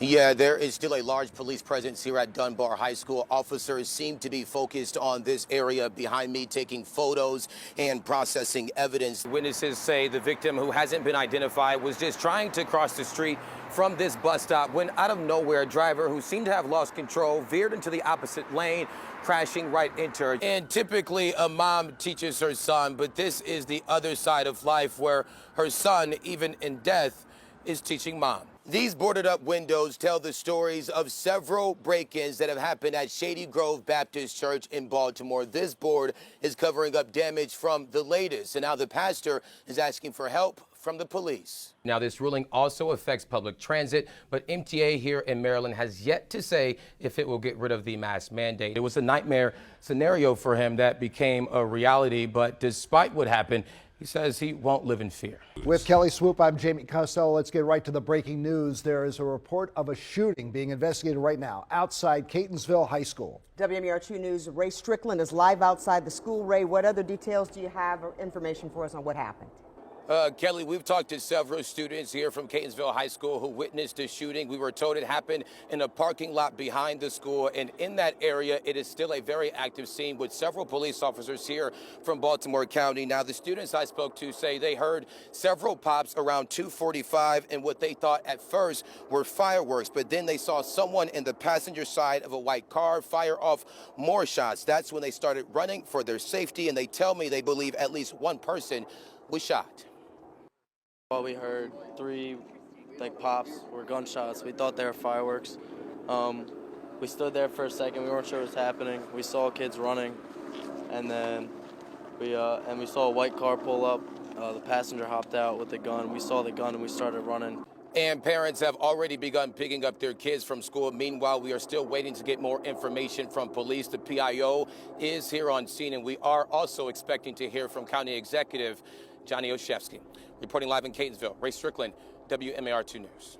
Yeah, there is still a large police presence here at Dunbar High School. Officers seem to be focused on this area behind me, taking photos and processing evidence. Witnesses say the victim, who hasn't been identified, was just trying to cross the street from this bus stop when out of nowhere, a driver who seemed to have lost control veered into the opposite lane, crashing right into her. And typically a mom teaches her son, but this is the other side of life where her son, even in death, is teaching mom. These boarded up windows tell the stories of several break-ins that have happened at Shady Grove Baptist Church in Baltimore. This board is covering up damage from the latest, and now the pastor is asking for help from the police. Now, this ruling also affects public transit, but MTA here in Maryland has yet to say if it will get rid of the mask mandate. It was a nightmare scenario for him that became a reality, but despite what happened, he says he won't live in fear. With Kelly Swoop, I'm Jamie Costello. Let's get right to the breaking news. There is a report of a shooting being investigated right now outside Catonsville High School. WMER2 News' Ray Strickland is live outside the school. Ray, what other details do you have or information for us on what happened? Kelly, we've talked to several students here from Catonsville High School who witnessed the shooting. We were told it happened in a parking lot behind the school, and in that area, it is still a very active scene with several police officers here from Baltimore County. Now, the students I spoke to say they heard several pops around 2:45 and what they thought at first were fireworks, but then they saw someone in the passenger side of a white car fire off more shots. That's when they started running for their safety, and they tell me they believe at least one person was shot. Well, we heard three pops were gunshots. We thought they were fireworks. We stood there for a second. We weren't sure what was happening. We saw kids running, and then we saw a white car pull up. The passenger hopped out with the gun. We saw the gun and we started running. And parents have already begun picking up their kids from school. Meanwhile, we are still waiting to get more information from police. The PIO is here on scene, and we are also expecting to hear from County Executive Johnny Oshevsky. Reporting live in Catonsville, Ray Strickland, WMAR2 News.